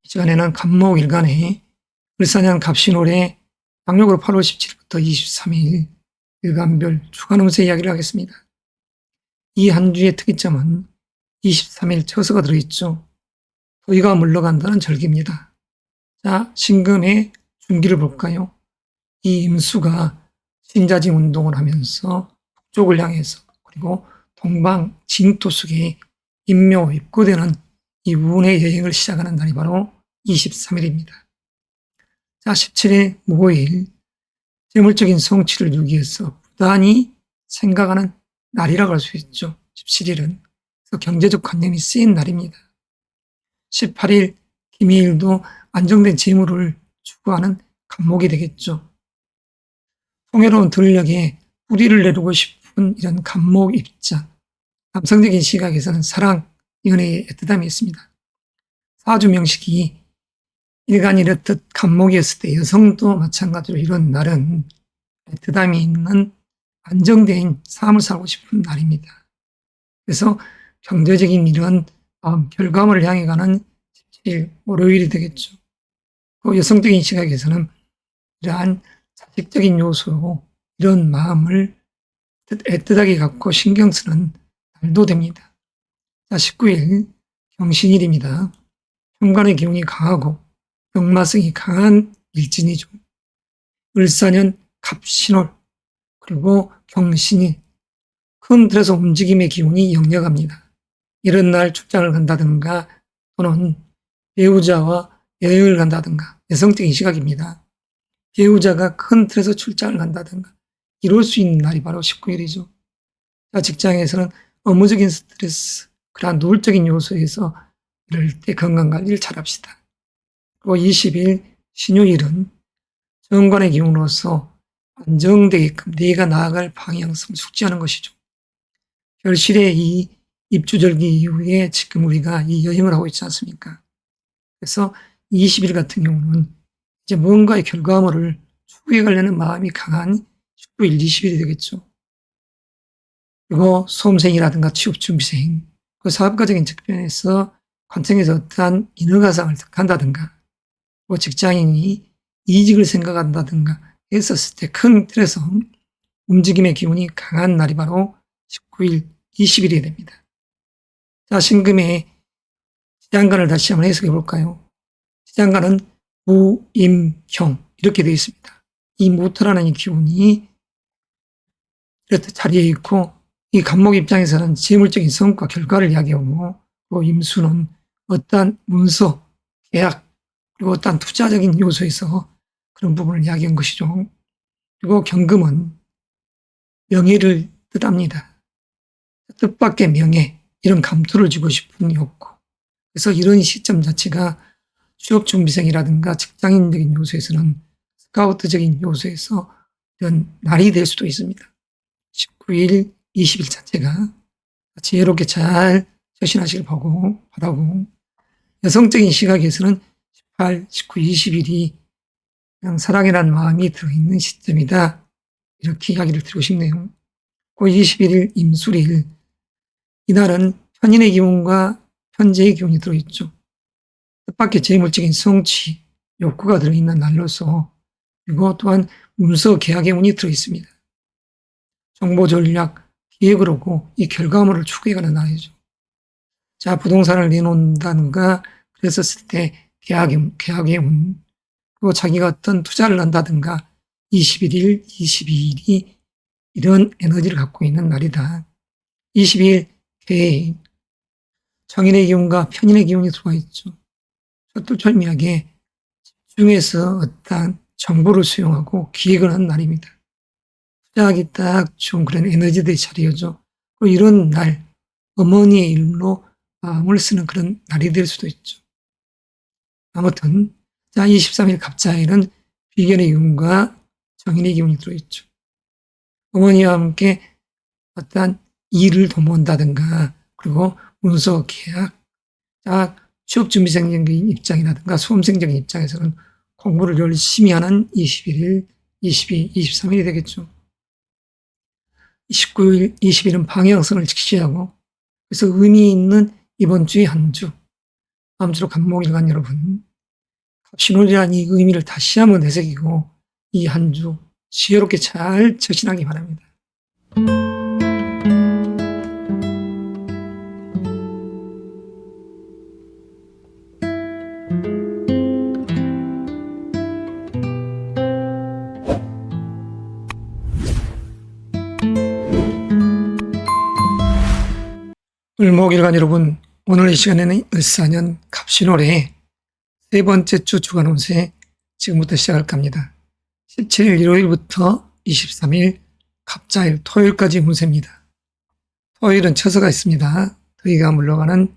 이 시간에는 간목일간의 을사년 갑신올해 양력으로 8월 17일부터 23일 일간별 주간 운세 이야기를 하겠습니다. 이 한 주의 특이점은 23일 처서가 들어있죠. 토의가 물러간다는 절기입니다. 자, 신금의 중기를 볼까요? 이 임수가 신자진 운동을 하면서 북쪽을 향해서 그리고 동방 진토속에 임묘 입고되는 이 운의 여행을 시작하는 날이 바로 23일입니다. 자, 17일 목요일 재물적인 성취를 이루기 위해서 부단히 생각하는 날이라고 할 수 있죠. 17일은 그래서 경제적 관념이 쓰인 날입니다. 18일 김해일도 안정된 재물을 추구하는 간목이 되겠죠. 풍요로운 들녘에 뿌리를 내리고 싶은 이런 간목 입장, 남성적인 시각에서는 사랑, 연애의 애틋함이 있습니다. 사주 명식이 일간이 이렇듯 간목이었을 때 여성도 마찬가지로 이런 날은 애틋함이 있는 안정된 삶을 살고 싶은 날입니다. 그래서 경제적인 이런 결과물을 향해 가는 17일 월요일이 되겠죠. 그 여성적인 시각에서는 이러한 자식적인 요소, 이런 마음을 애틋하게 갖고 신경 쓰는 날도 됩니다. 자, 19일 경신일입니다. 현관의 기운이 강하고 역마성이 강한 일진이죠. 을사년 갑신월 그리고 경신일 큰 틀에서 움직임의 기운이 역력합니다. 이런 날 출장을 간다든가 또는 배우자와 여행을 간다든가 여성적인 시각입니다. 배우자가 큰 틀에서 출장을 간다든가 이룰 수 있는 날이 바로 19일이죠. 자, 직장에서는 업무적인 스트레스, 그러한 노골적인 요소에서 이럴 때 건강관리를 잘합시다. 그리고 20일 신요일은 정관의 기운으로서 안정되게끔 내가 나아갈 방향성을 숙지하는 것이죠. 결실의 이 입주절기 이후에 지금 우리가 이 여행을 하고 있지 않습니까? 그래서 20일 같은 경우는 이제 뭔가의 결과물을 추구해 가려는 마음이 강한 19일, 20일이 되겠죠. 그리고 수험생이라든가 취업준비생, 그 사업가적인 측면에서 관청에서 어떠한 인허가상을 한다든가, 뭐 직장인이 이직을 생각한다든가 했었을 때 큰 틀에서 움직임의 기운이 강한 날이 바로 19일, 20일이 됩니다. 자, 신금의 지장간을 다시 한번 해석해 볼까요? 지장간은 무임형 이렇게 되어 있습니다. 이 무토라는 이 기운이 이렇게 자리에 있고 이 간목 입장에서는 재물적인 성과 결과를 이야기하고 또 임수는 어떠한 문서, 계약 그리고 어떠한 투자적인 요소에서 그런 부분을 이야기한 것이죠. 그리고 경금은 명예를 뜻합니다. 뜻밖의 명예, 이런 감투를 주고 싶은 욕구. 그래서 이런 시점 자체가 취업준비생이라든가 직장인적인 요소에서는 스카우트적인 요소에서 이런 날이 될 수도 있습니다. 19일, 20일 자체가 지혜롭게 잘 처신하시길 바라고 여성적인 시각에서는 18, 19, 20일이 그냥 사랑이라는 마음이 들어있는 시점이다. 이렇게 이야기를 드리고 싶네요. 그 21일 임술일 이날은 편인의 기운과 편재의 기운이 들어있죠. 뜻밖의 재물적인 성취, 욕구가 들어있는 날로서 그리고 또한 문서 계약의 운이 들어있습니다. 정보 전략, 기획을 하고 이 결과물을 추구해가는 날이죠. 자, 부동산을 내놓는다든가 그랬었을 때 계약의 운, 그리고 자기가 어떤 투자를 한다든가 21일, 22일이 이런 에너지를 갖고 있는 날이다. 22일 개인, 정인의 기운과 편인의 기운이 들어와 있죠. 철두철미하게 집중해서 어떠한 정보를 수용하고 기획을 하는 날입니다. 투자하기 딱 좋은 그런 에너지들이 자리하죠. 그리고 이런 날, 어머니의 일로 마음을 쓰는 그런 날이 될 수도 있죠. 아무튼, 자, 23일 갑자일은 비견의 기운과 정인의 기운이 들어있죠. 어머니와 함께 어떠한 일을 도모한다든가, 그리고 문서 계약, 자, 취업준비생적인 입장이라든가 수험생적인 입장에서는 공부를 열심히 하는 21일, 22, 23일이 되겠죠. 19일, 20일은 방향성을 직시하고 그래서 의미 있는 이번 주의 한 주, 다음 주로 간목일간 여러분 갑신월이라는 이 의미를 다시 한번 되새기고 이 한 주 지혜롭게 잘 적신하기 바랍니다. 을목일간 여러분, 오늘 이 시간에는 을사년 갑신월의 세 번째 주 주간 운세 지금부터 시작할까 합니다. 17일 일요일부터 23일 갑자일 토요일까지 운세입니다. 토요일은 처서가 있습니다. 더위가 물러가는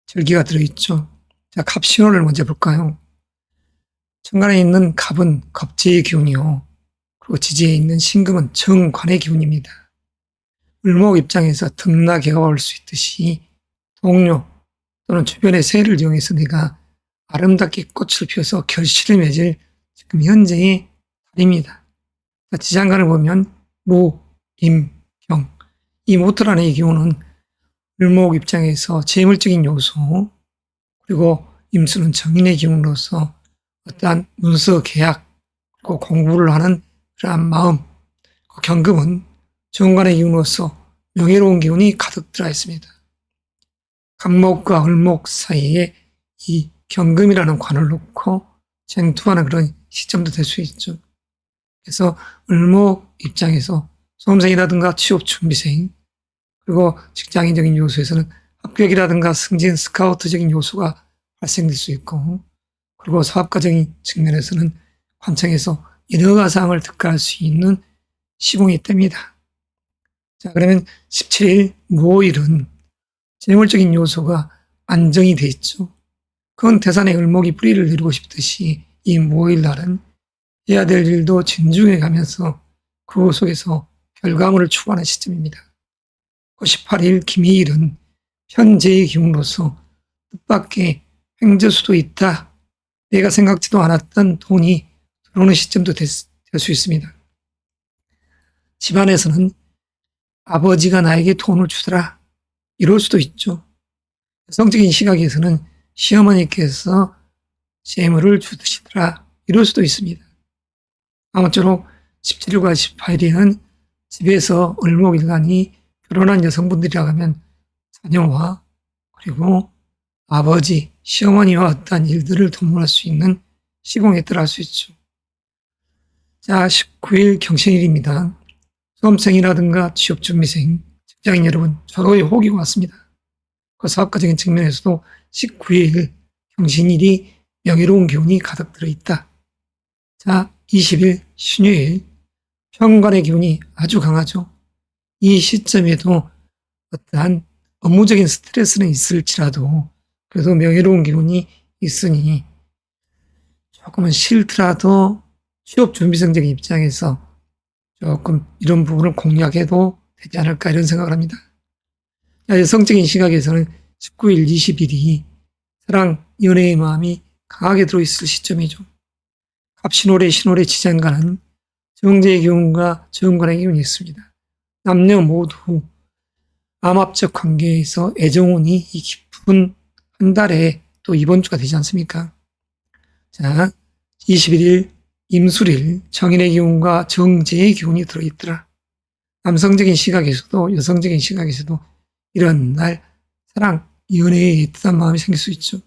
절기가 들어있죠. 자, 갑신월을 먼저 볼까요? 천간에 있는 갑은 겁재의 기운이요. 그리고 지지에 있는 신금은 정관의 기운입니다. 을목 입장에서 등나개가 올 수 있듯이 동료 또는 주변의 새를 이용해서 내가 아름답게 꽃을 피워서 결실을 맺을 지금 현재의 달입니다. 지장간을 보면 모, 임, 경, 이 모토라는 이 기운은 을목 입장에서 재물적인 요소, 그리고 임수는 정인의 기운으로서 어떠한 문서 계약, 그리고 공부를 하는 그러한 마음, 경금은 정관의 기운으로서 명예로운 기운이 가득 들어 있습니다. 갑목과 을목 사이에 이 경금이라는 관을 놓고 쟁투하는 그런 시점도 될 수 있죠. 그래서 을목 입장에서 수험생이라든가 취업 준비생, 그리고 직장인적인 요소에서는 합격이라든가 승진, 스카우트적인 요소가 발생될 수 있고, 그리고 사업가적인 측면에서는 관청에서 여러 가상을 득할 수 있는 시공이 뜹니다. 자, 그러면 17일 무오일은 재물적인 요소가 안정이 돼 있죠. 그건 태산의 을목이 뿌리를 내리고 싶듯이 이 무오일 날은 해야 될 일도 진중해 가면서 그 속에서 결과물을 추구하는 시점입니다. 18일 김희일은 현재의 기운으로서 뜻밖의 횡재수도 있다. 내가 생각지도 않았던 돈이 들어오는 시점도 될 수 있습니다. 집안에서는 아버지가 나에게 돈을 주더라. 이럴 수도 있죠. 성적인 시각에서는 시어머니께서 재물을 주시더라. 이럴 수도 있습니다. 아무쪼록 17일과 18일에는 집에서 을목일간이 결혼한 여성분들이라고 하면 자녀와 그리고 아버지, 시어머니와 어떠한 일들을 도모할 수 있는 시공에 들어갈 수 있죠. 자, 19일 경신일입니다. 수험생이라든가 취업준비생, 직장인 여러분, 졸업의 호기가 왔습니다. 그 사업가적인 측면에서도 19일 경신일이 명예로운 기운이 가득 들어있다. 자, 20일 신요일 편관의 기운이 아주 강하죠. 이 시점에도 어떠한 업무적인 스트레스는 있을지라도 그래도 명예로운 기운이 있으니 조금은 싫더라도 취업준비생적인 입장에서 조금 이런 부분을 공략해도 되지 않을까 이런 생각을 합니다. 여성적인 시각에서는 19일, 20일이 사랑, 연애의 마음이 강하게 들어있을 시점이죠. 갑신월의 신월의 지장간은 정제의 기운과 정관의 기운이 있습니다. 남녀 모두 암합적 관계에서 애정운이 이 깊은 한 달에 또 이번 주가 되지 않습니까? 자, 21일 임술일 정인의 기운과 정제의 기운이 들어있더라. 남성적인 시각에서도 여성적인 시각에서도 이런 날 사랑, 연애에 애틋한 마음이 생길 수 있죠.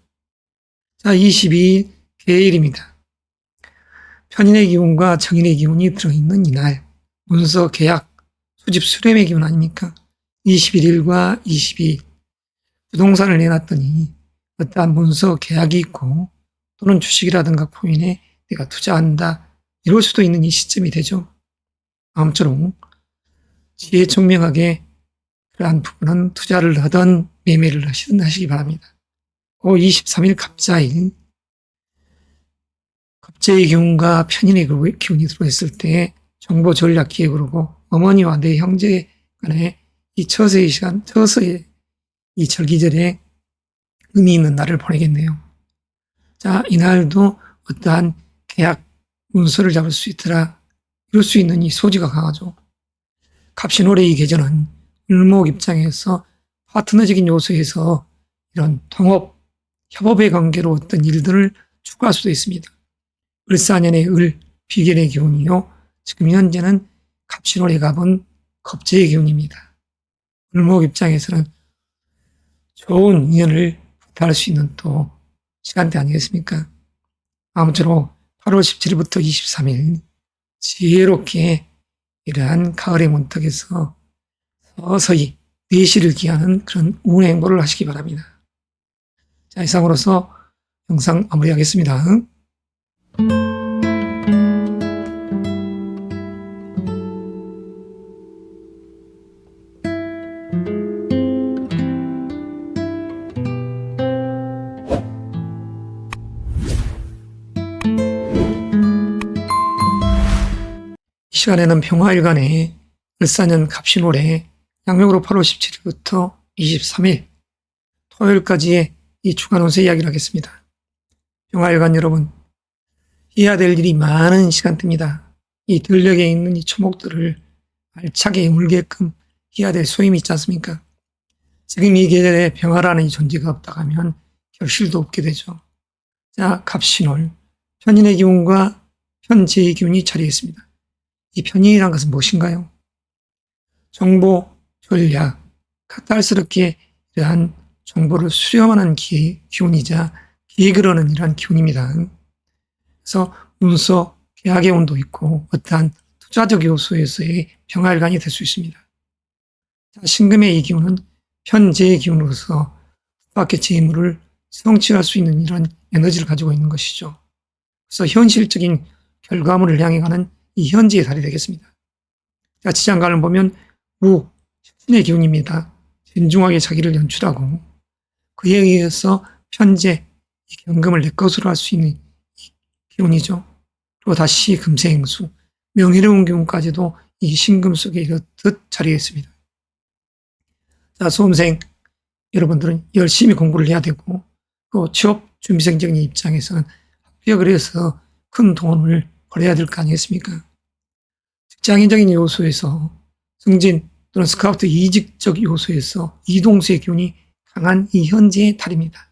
자, 22일 개일입니다. 편인의 기운과 정인의 기운이 들어있는 이날 문서, 계약, 수집, 수렴의 기운 아닙니까? 21일과 22일 부동산을 내놨더니 어떠한 문서, 계약이 있고 또는 주식이라든가 코인에 내가 투자한다 이럴 수도 있는 이 시점이 되죠. 아무쪼록 지혜 총명하게 그러한 부분은 투자를 하든 매매를 하시든 하시기 바랍니다. 23일 갑자일 겁재의 기운과 편인의 기운이 들어있을 때 정보 전략 기획으로 어머니와 내 형제 간의 이 처서의 시간, 처서의 이 절기절에 의미 있는 날을 보내겠네요. 자, 이날도 어떠한 계약 문서를 잡을 수 있더라. 이럴 수 있는 이 소지가 강하죠. 갑신월의 이 계절은 을목 입장에서 파트너적인 요소에서 이런 통업, 협업의 관계로 어떤 일들을 추가할 수도 있습니다. 을사년의 을, 비견의 기운이요. 지금 현재는 갑신월의 갑은 겁재의 기운입니다. 을목 입장에서는 좋은 인연을 부탁할 수 있는 또 시간대 아니겠습니까? 아무쪼록 8월 17일부터 23일 지혜롭게 이러한 가을의 문턱에서 서서히 내실을 기하는 그런 운의 행보를 하시기 바랍니다. 자, 이상으로서 영상 마무리하겠습니다. 이 시간에는 평화일간의 을사년 갑신월에 양력으로 8월 17일부터 23일 토요일까지의 이 주간 운세 이야기를 하겠습니다. 평화일간 여러분, 해야 될 일이 많은 시간대입니다. 이 들녘에 있는 이 초목들을 알차게 물게끔 해야 될 소임이 있지 않습니까? 지금 이 계절에 평화라는 이 존재가 없다고 하면 결실도 없게 되죠. 자, 갑신월, 편인의 기운과 편재의 기운이 자리했습니다. 이 편인이란 것은 무엇인가요? 정보, 전략, 까탈스럽게 이러한 정보를 수렴하는 기운이자 계획을 하는 이러한 기운입니다. 그래서 문서, 계약의 운도 있고 어떠한 투자적 요소에서의 평화일간이 될 수 있습니다. 자, 신금의 이 기운은 편재의 기운으로서 밖의 재물을 성취할 수 있는 이런 에너지를 가지고 있는 것이죠. 그래서 현실적인 결과물을 향해 가는 이 현재의 달이 되겠습니다. 자, 지장간을 보면 무, 신의 기운입니다. 진중하게 자기를 연출하고 그에 의해서 편재, 이 경금을 내 것으로 할 수 있는 이 기운이죠. 그리고 다시 금생수, 명예로운 기운까지도 이 신금 속에 이렇듯 자리했습니다. 자, 수험생 여러분들은 열심히 공부를 해야 되고 그 취업 준비생적인 입장에서는 합격을 해서 큰 돈을 벌어야 될 거 아니겠습니까? 직장인적인 요소에서 승진 또는 스카우트 이직적 요소에서 이동수의 기운이 강한 이 현재의 달입니다.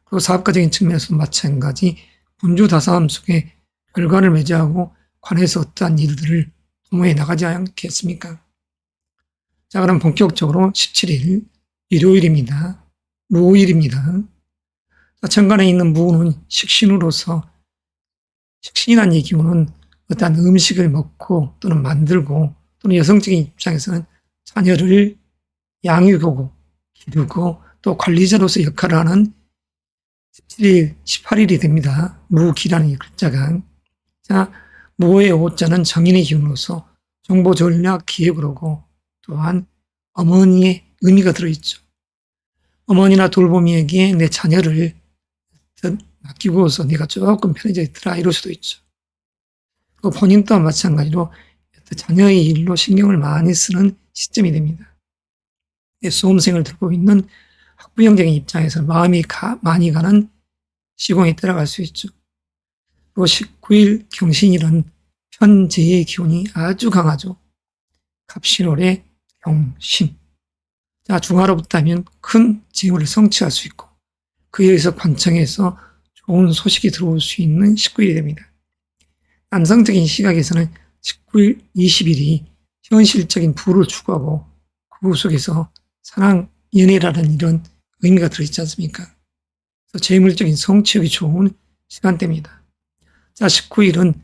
그리고 사업가적인 측면에서도 마찬가지 분주다사함 속에 결과를 맺어하고 관해서 어떠한 일들을 도모해 나가지 않겠습니까? 자, 그럼 본격적으로 17일 일요일입니다. 무오일입니다. 천간에 있는 무는 식신으로서 식신이라는 이 기운은 어떠한 음식을 먹고 또는 만들고 또는 여성적인 입장에서는 자녀를 양육하고 기르고 또 관리자로서 역할을 하는 17일, 18일이 됩니다. 무기라는 이 글자가. 자, 무의 오자는 정인의 기운으로서 정보 전략 기획을 하고 또한 어머니의 의미가 들어있죠. 어머니나 돌보미에게 내 자녀를 맡기고서 네가 조금 편해져 있더라 이럴 수도 있죠. 그 본인 또한 마찬가지로 자녀의 일로 신경을 많이 쓰는 시점이 됩니다. 수험생을 들고 있는 학부형적인 입장에서 마음이 많이 가는 시공에 들어갈 수 있죠. 그리고 19일 경신일은 편재의 기운이 아주 강하죠. 갑신월의 경신. 자, 중화로부터 하면 큰 재물을 성취할 수 있고 그에 의해서 관청에서 좋은 소식이 들어올 수 있는 19일이 됩니다. 남성적인 시각에서는 19일, 20일이 현실적인 부를 추구하고 그 속에서 사랑, 연애라는 이런 의미가 들어있지 않습니까? 그래서 재물적인 성취욕이 좋은 시간대입니다. 자, 19일은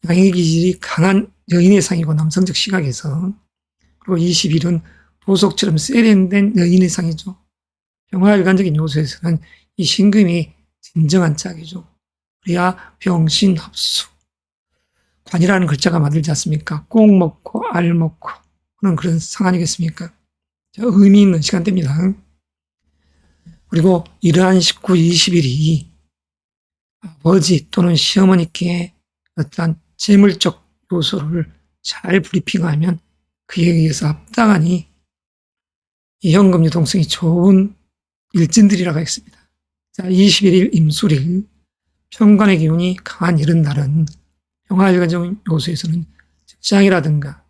양의 기질이 강한 여인의 상이고 남성적 시각에서 그리고 20일은 보석처럼 세련된 여인의 상이죠. 평화일관적인 요소에서는 이 신금이 진정한 짝이죠. 그래야 병신합수. 관이라는 글자가 만들지 않습니까? 꼭 먹고 알 먹고 그런 상 아니겠습니까? 의미 있는 시간대입니다. 그리고 이러한 19, 20일이 아버지 또는 시어머니께 어떠한 재물적 요소를 잘 브리핑하면 그에 의해서 합당하니 이 현금 유동성이 좋은 일진들이라고 했습니다. 자, 21일 임술일, 편관의 기운이 강한 이런 날은 평화일관적 요소에서는 직장이라든가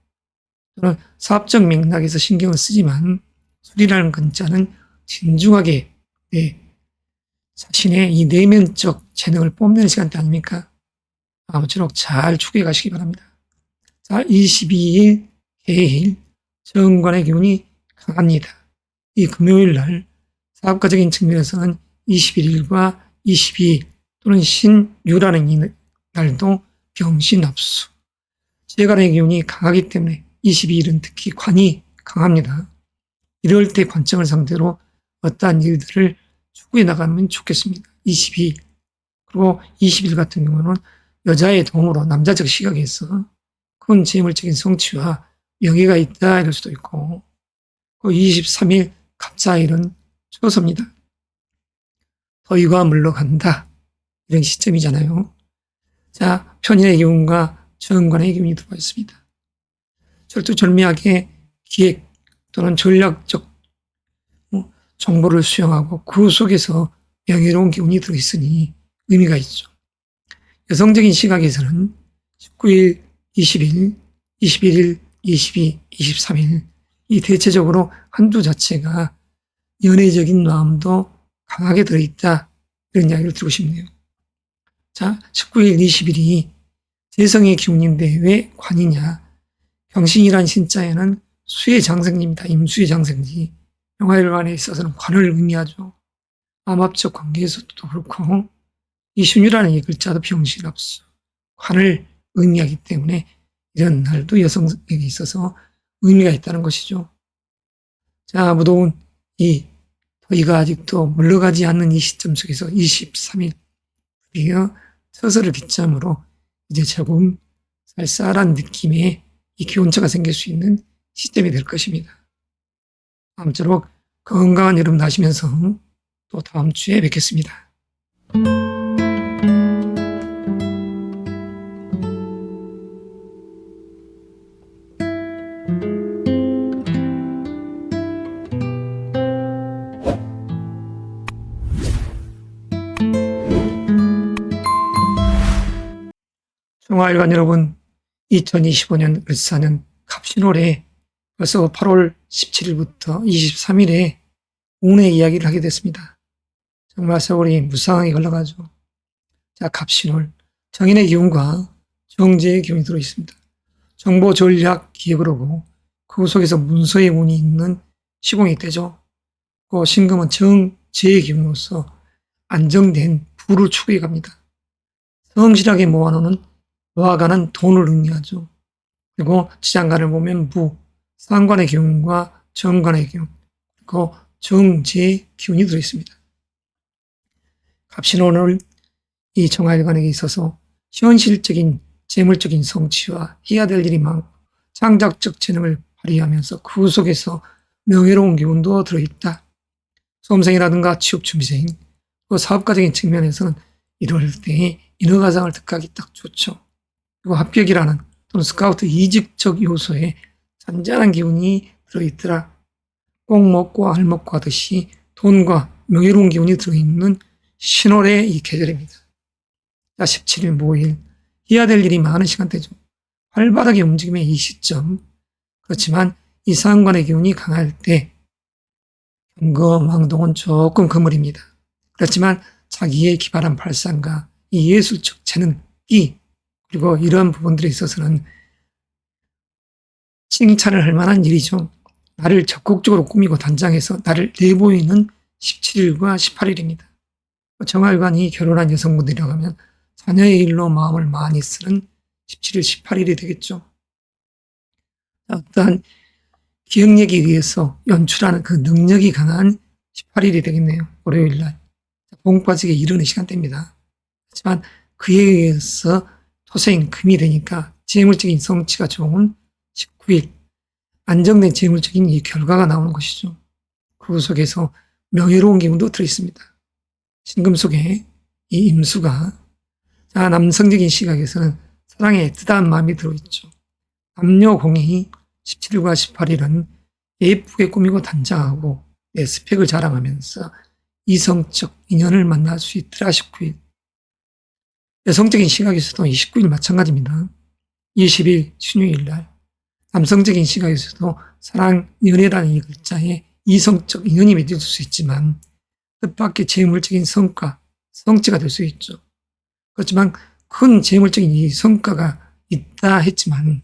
또는 사업적 맥락에서 신경을 쓰지만 술이라는 근자는 진중하게 자신의 이 내면적 재능을 뽐내는 시간대 아닙니까? 아무쪼록 잘 추구해 가시기 바랍니다. 자, 22일 개해일 정관의 기운이 강합니다. 이 금요일 날 사업가적인 측면에서는 21일과 22일 또는 신유라는 이 날도 병신합수 재관의 기운이 강하기 때문에 22일은 특히 관이 강합니다. 이럴 때 관청을 상대로 어떠한 일들을 추구해 나가면 좋겠습니다. 22일 그리고 20일 같은 경우는 여자의 도움으로 남자적 시각에서 큰 재물적인 성취와 명예가 있다 이럴 수도 있고, 23일 갑자일은 초섭니다. 더위가 물러간다 이런 시점이잖아요. 자, 편인의 기운과 정관의 기운이 들어와 있습니다. 절두절미하게 기획 또는 전략적 정보를 수용하고 그 속에서 명예로운 기운이 들어있으니 의미가 있죠. 여성적인 시각에서는 19일, 20일, 21일, 22, 23일 이 대체적으로 한두 자체가 연애적인 마음도 강하게 들어있다 이런 이야기를 드리고 싶네요. 자, 19일, 20일이 재성의 기운인데 왜 관이냐? 병신이란 신자에는 수의 장생지입니다. 임수의 장생지. 영화일관에 있어서는 관을 의미하죠. 암합적 관계에서도 그렇고 이 순유라는 이 글자도 병신합수 관을 의미하기 때문에 이런 날도 여성에게 있어서 의미가 있다는 것이죠. 자, 무더운 이 더위가 아직도 물러가지 않는 이 시점 속에서 23일 드디어 처서를 기점으로 이제 조금 쌀쌀한 느낌의 이 기온차가 생길 수 있는 시점이 될 것입니다. 아무쪼록 건강한 여름 나시면서 또 다음 주에 뵙겠습니다. 종아일관 여러분, 2025년 을사년 갑신월에 벌써 8월 17일부터 23일에 운의 이야기를 하게 됐습니다. 정말 세월이 무상하게 흘러가죠. 자, 갑신월 정인의 기운과 정제의 기운이 들어있습니다. 정보 전략 기획을 하고 그 속에서 문서의 운이 있는 시공이 되죠. 그 신금은 정제의 기운으로서 안정된 부를 추구해 갑니다. 성실하게 모아가는 돈을 의미하죠. 그리고 지장간을 보면 무, 상관의 기운과 정관의 기운, 그리고 정제의 기운이 들어있습니다. 갑신월은 이 정화일관에게 있어서 현실적인 재물적인 성취와 해야 될 일이 많고 창작적 재능을 발휘하면서 그 속에서 명예로운 기운도 들어있다. 수험생이라든가 취업준비생, 그 사업가적인 측면에서는 이럴 때 인허가상을 득하기 딱 좋죠. 그리고 합격이라는 또는 스카우트 이직적 요소에 잔잔한 기운이 들어있더라. 꼭 먹고 알 먹고 하듯이 돈과 명예로운 기운이 들어있는 신월의 이 계절입니다. 자, 17일 모일 해야 될 일이 많은 시간대죠. 활발하게 움직임의 이 시점. 그렇지만 이 상관의 기운이 강할 때 경거망동은 조금 거물입니다. 그렇지만 자기의 기발한 발상과 이 예술적 재능이 그리고 이런 부분들에 있어서는 칭찬을 할 만한 일이죠. 나를 적극적으로 꾸미고 단장해서 나를 내보이는 17일과 18일입니다. 정활관이 결혼한 여성분들이라고 하면 자녀의 일로 마음을 많이 쓰는 17일, 18일이 되겠죠. 어떠한 기억력에 의해서 연출하는 그 능력이 강한 18일이 되겠네요. 월요일 날. 복 빠지게 이르는 시간대입니다. 하지만 그에 의해서 토세인 금이 되니까 재물적인 성취가 좋은 19일 안정된 재물적인 이 결과가 나오는 것이죠. 그 속에서 명예로운 기운도 들어있습니다. 신금 속에 이 임수가 자, 남성적인 시각에서는 사랑에 뜨다한 마음이 들어있죠. 남녀공이 17일과 18일은 예쁘게 꾸미고 단장하고 내 스펙을 자랑하면서 이성적 인연을 만날 수 있더라 19일. 여성적인 시각에서도 29일 마찬가지입니다. 20일 신유일 날 남성적인 시각에서도 사랑, 연애라는 이 글자에 이성적 인연이 맺어질 수 있지만 뜻밖의 재물적인 성과, 성취가 될 수 있죠. 그렇지만 큰 재물적인 이 성과가 있다 했지만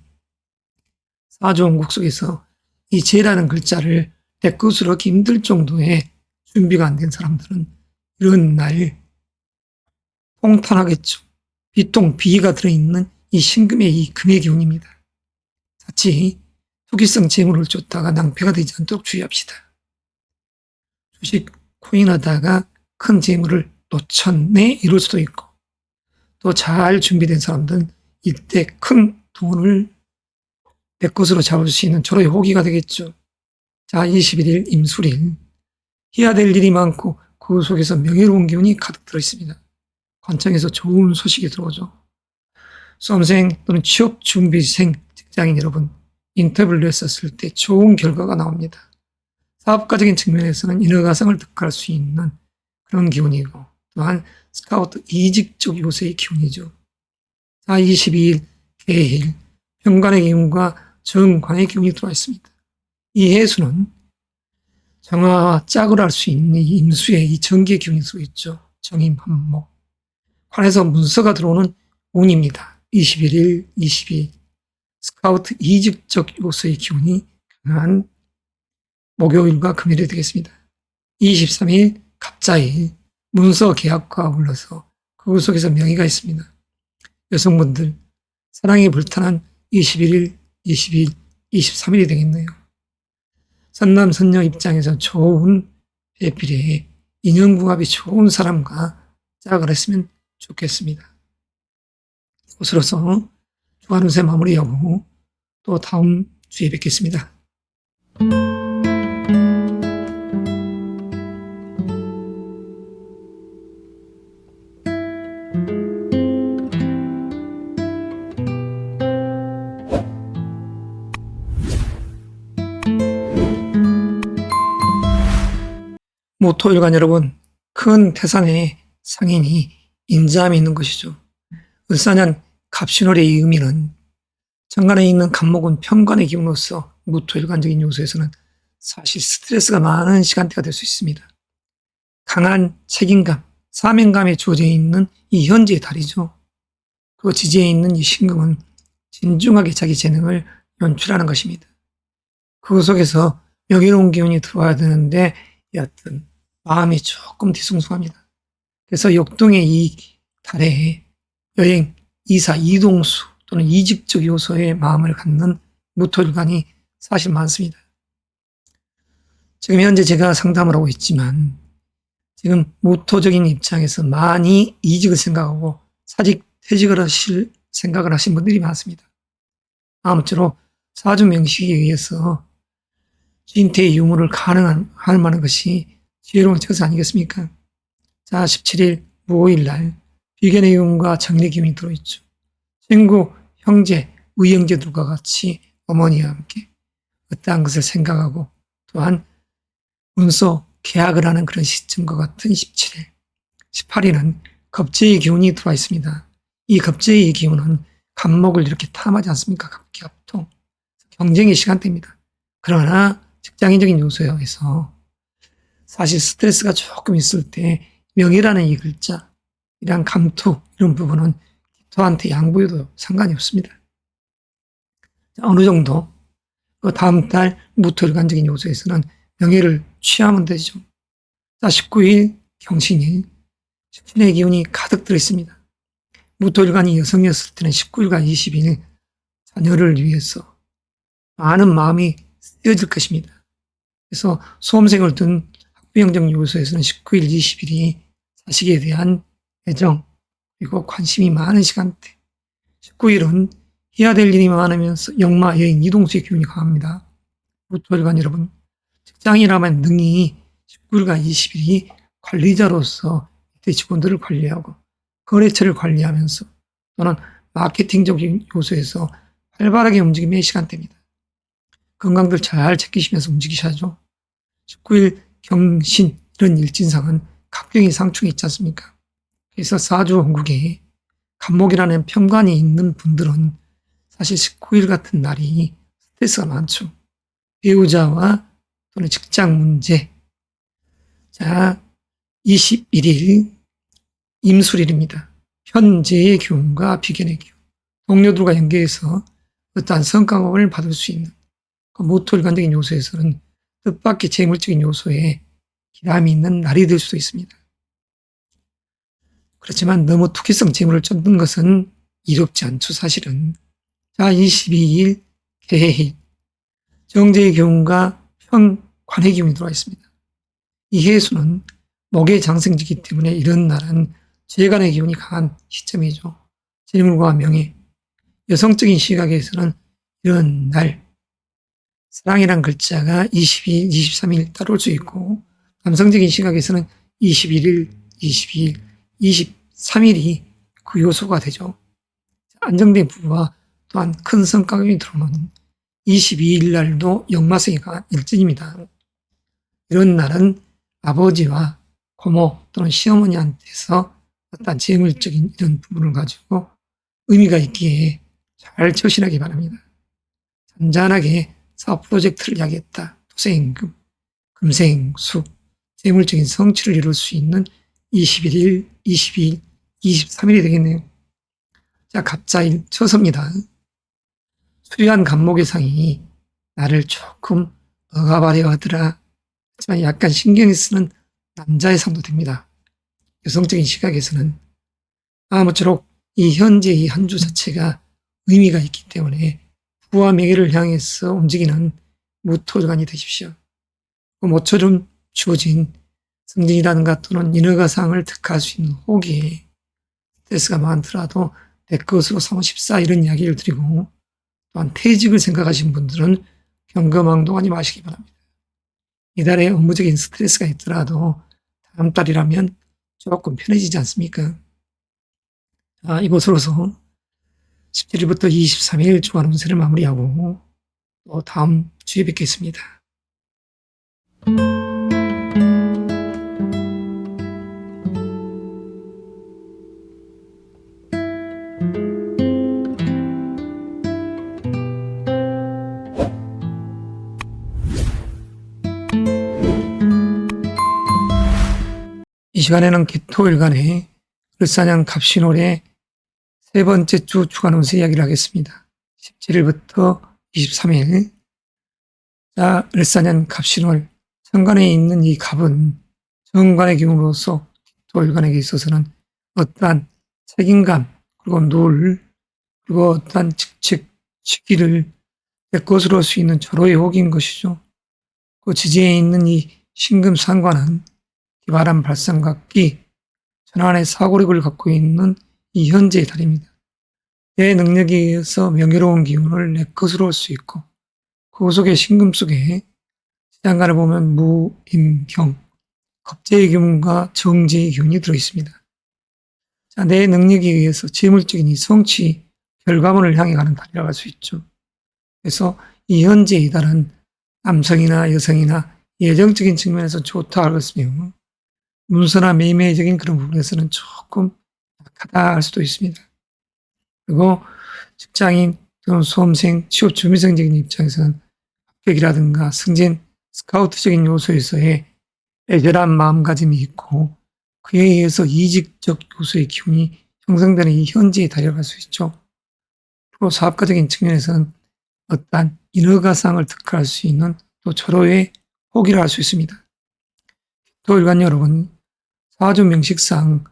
사주원국 속에서 이 재라는 글자를 내 것으로 하기 힘들 정도의 준비가 안 된 사람들은 이런 날 통탄하겠죠. 비통 비가 들어있는 이 신금의 이 금의 기운입니다. 자칫 투기성 재물을 쫓다가 낭패가 되지 않도록 주의합시다. 주식 코인하다가 큰 재물을 놓쳤네 이럴 수도 있고, 또 잘 준비된 사람들은 이때 큰 돈을 내 것으로 잡을 수 있는 절호의 호기가 되겠죠. 자, 21일 임술일, 해야 될 일이 많고 그 속에서 명예로운 기운이 가득 들어있습니다. 관청에서 좋은 소식이 들어오죠. 수험생 또는 취업 준비생, 직장인 여러분, 인터뷰를 했었을 때 좋은 결과가 나옵니다. 사업가적인 측면에서는 인허가성을 득할 수 있는 그런 기운이고, 또한 스카우트 이직적 요소의 기운이죠. 자, 22일 개일, 편관의 기운과 정관의 기운이 들어와 있습니다. 이 해수는 정화와 짝을 할 수 있는 이 임수의 이 정기의 기운이 들어있죠. 정임, 한목. 관에서 문서가 들어오는 운입니다. 21일, 22일. 스카우트 이직적 요소의 기운이 강한 목요일과 금요일이 되겠습니다. 23일 갑자일, 문서 계약과 어울러서 그 속에서 명의가 있습니다. 여성분들 사랑이 불타는 21일, 22일, 23일이 되겠네요. 선남 선녀 입장에서 좋은 배필에 인연궁합이 좋은 사람과 짝을 했으면 좋겠습니다. 이것으로서 주간 운세 마무리하고 또 다음 주에 뵙겠습니다. 모토일간 여러분, 큰 태산의 상인이 인자함이 있는 것이죠. 을사년 갑신월의 이 의미는 정관에 있는 간목은 편관의 기운으로서 무토일간적인 요소에서는 사실 스트레스가 많은 시간대가 될 수 있습니다. 강한 책임감, 사명감에 주어져 있는 이 현재의 달이죠. 그 지지에 있는 이 신금은 진중하게 자기 재능을 연출하는 것입니다. 그 속에서 명예로운 기운이 들어와야 되는데 여하튼 마음이 조금 뒤숭숭합니다. 그래서 역동의 이 달에 여행, 이사, 이동수 또는 이직적 요소의 마음을 갖는 무토일간이 사실 많습니다. 지금 현재 제가 상담을 하고 있지만 지금 무토적인 입장에서 많이 이직을 생각하고 사직, 퇴직을 하실 생각을 하신 분들이 많습니다. 아무쪼록 사주 명식에 의해서 인태의 유무를 가능할 만한 것이 지혜로운 처사 아니겠습니까? 자, 17일 무오일 날 비견의 기운과 정례 기운이 들어있죠. 친구, 형제, 의형제들과 같이 어머니와 함께 어떠한 것을 생각하고 또한 문서 계약을 하는 그런 시점과 같은 17일. 18일은 겁재의 기운이 들어와 있습니다. 이 겁재의 기운은 간목을 이렇게 탐하지 않습니까? 갑기합통. 경쟁의 시간대입니다. 그러나 직장인적인 요소에서 사실 스트레스가 조금 있을 때 명예라는 이 글자, 이런 감투, 이런 부분은 기토한테 양보해도 상관이 없습니다. 어느 정도 그 다음 달 무토일간적인 요소에서는 명예를 취하면 되죠. 자, 19일 경신일, 신의 기운이 가득 들어있습니다. 무토일간이 여성이었을 때는 19일과 20일 자녀를 위해서 많은 마음이 쓰여질 것입니다. 그래서 수험생을 둔 학부형적 요소에서는 19일, 20일이 자식에 대한 애정 그리고 관심이 많은 시간대. 19일은 해야 될 일이 많으면서 역마, 여행, 이동수의 기운이 강합니다. 무토일간 여러분, 직장이라면 능히 19일과 20일이 관리자로서 이때 직원들을 관리하고 거래처를 관리하면서 또는 마케팅적인 요소에서 활발하게 움직임의 시간대입니다. 건강들 잘 챙기시면서 움직이셔야죠. 19일 경신 이런 일진상은 갑경이 상충이 있지 않습니까? 그래서 사주 원국에 간목이라는 편관이 있는 분들은 사실 19일 같은 날이 스트레스가 많죠. 배우자와 또는 직장 문제. 자, 21일 임술일입니다. 현재의 기운과 비견의 기운, 동료들과 연계해서 어떠한 성과급을 받을 수 있는 그 모토일관적인 요소에서는 뜻밖의 재물적인 요소에 기람이 있는 날이 될 수도 있습니다. 그렇지만 너무 투기성 재물을 쫓는 것은 이롭지 않죠, 사실은. 자, 22일 개해일, 정제의 기운과 편관의 기운이 들어와 있습니다. 이 해수는 목의 장생지기 때문에 이런 날은 재간의 기운이 강한 시점이죠. 재물과 명예, 여성적인 시각에서는 이런 날, 사랑이란 글자가 22일, 23일 따라올 수 있고, 남성적인 시각에서는 21일, 22일, 23일이 그 요소가 되죠. 안정된 부부와 또한 큰 성과급이 들어오는 22일 날도 역마성이 강한 일진입니다. 이런 날은 아버지와 고모 또는 시어머니한테서 어떤 재물적인 이런 부분을 가지고 의미가 있기에 잘 처신하기 바랍니다. 잔잔하게 사업 프로젝트를 이야기했다. 토생금, 금생수, 재물적인 성취를 이룰 수 있는 21일, 22일, 23일이 되겠네요. 자, 갑자일 처서입니다. 수려한 간목의 상이 나를 조금 억압하려 하더라. 하지만 약간 신경이 쓰는 남자의 상도 됩니다. 여성적인 시각에서는 아무쪼록 이 현재 이 한 주 자체가 의미가 있기 때문에 부와 명예를 향해서 움직이는 무토일관이 되십시오. 모처럼 주어진 승진이라든가 또는 인허가상을 득할 수 있는 호기에 스트레스가 많더라도 내 것으로 삼으십사 이런 이야기를 드리고, 또한 퇴직을 생각하신 분들은 경거망동하지 마시기 바랍니다. 이달에 업무적인 스트레스가 있더라도 다음 달이라면 조금 편해지지 않습니까? 이곳으로서 17일부터 23일 주간 운세를 마무리하고 또 다음 주에 뵙겠습니다. 이 시간에는 기토일간의 을사년 갑신월의 세 번째 주 주간 운세 이야기를 하겠습니다. 17일부터 23일. 자, 을사년 갑신월, 정관에 있는 이 갑은 정관의 기운으로서 기토일간에게 있어서는 어떠한 책임감, 그리고 노을, 그리고 어떠한 직책, 시기를 내 것으로 할 수 있는 절호의 혹인 것이죠. 그 지지에 있는 이 신금상관은 기바람 발상각기, 전환의 사고력을 갖고 있는 이 현재의 달입니다. 내 능력에 의해서 명예로운 기운을 내 것으로 할 수 있고, 그 속에 신금 속에 시장간을 보면 무, 임, 경, 겁재의 기운과 정재의 기운이 들어있습니다. 자, 내 능력에 의해서 재물적인 이 성취, 결과물을 향해 가는 달이라고 할 수 있죠. 그래서 이 현재의 달은 남성이나 여성이나 예정적인 측면에서 좋다 하겠으며, 문서나 매매적인 그런 부분에서는 조금 약하다 할 수도 있습니다. 그리고 직장인 또는 수험생, 취업 준비생적인 입장에서는 합격이라든가 승진, 스카우트적인 요소에서의 애절한 마음가짐이 있고, 그에 의해서 이직적 요소의 기운이 형성되는 이 현재의 달이라고 할 수 있죠. 그리고 사업가적인 측면에서는 어떠한 인허가상을 득할 수 있는 또 절호의 혹이라 할 수 있습니다. 토일간 여러분, 사주 명식상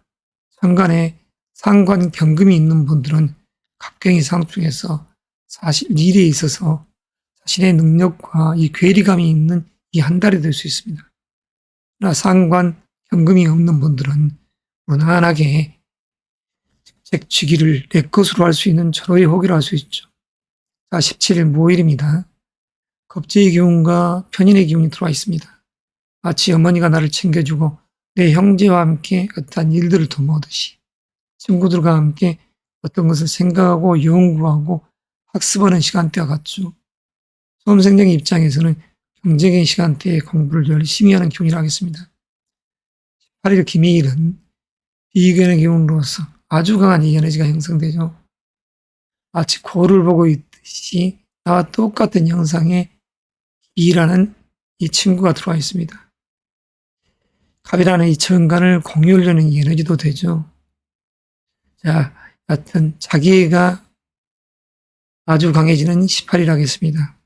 상관에 상관 경금이 있는 분들은 갑경이 상중에서 사실 일에 있어서 자신의 능력과 이 괴리감이 있는 이 한 달이 될 수 있습니다. 그러나 상관 경금이 없는 분들은 무난하게 직책취기를 내 것으로 할 수 있는 절호의 혹이라 할 수 있죠. 자, 17일 모일입니다. 겁재의 기운과 편인의 기운이 들어와 있습니다. 마치 어머니가 나를 챙겨주고 내 형제와 함께 어떠한 일들을 도모하듯이 친구들과 함께 어떤 것을 생각하고 연구하고 학습하는 시간대와 같죠. 수험생의 입장에서는 경쟁의 시간대에 공부를 열심히 하는 기운이라 하겠습니다. 18일 김해일은 비견의 기운으로서 아주 강한 이 에너지가 형성되죠. 마치 거울을 보고 있듯이 나와 똑같은 형상의 B라는 이 친구가 들어와 있습니다. 갑이라는 이 정관을 공유하려는 에너지도 되죠. 자, 여하튼 자기애가 아주 강해지는 18일 하겠습니다.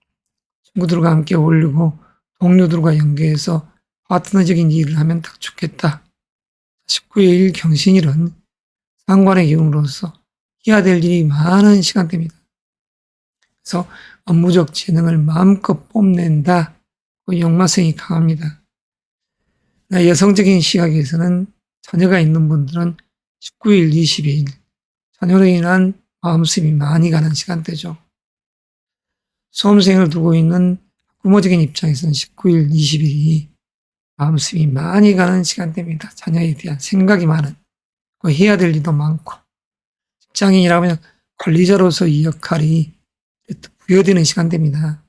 친구들과 함께 어울리고 동료들과 연계해서 파트너적인 일을 하면 딱 좋겠다. 19일 경신일은 상관의 기운으로서 해야 될 일이 많은 시간대입니다. 그래서 업무적 재능을 마음껏 뽐낸다. 그 역마성이 강합니다. 여성적인 시각에서는 자녀가 있는 분들은 19일, 22일 자녀로 인한 마음씀이 많이 가는 시간대죠. 수험생을 두고 있는 부모적인 입장에서는 19일, 20일이 마음씀이 많이 가는 시간대입니다. 자녀에 대한 생각이 많은, 해야 될 일도 많고, 직장인이라면 관리자로서 이 역할이 부여되는 시간대입니다.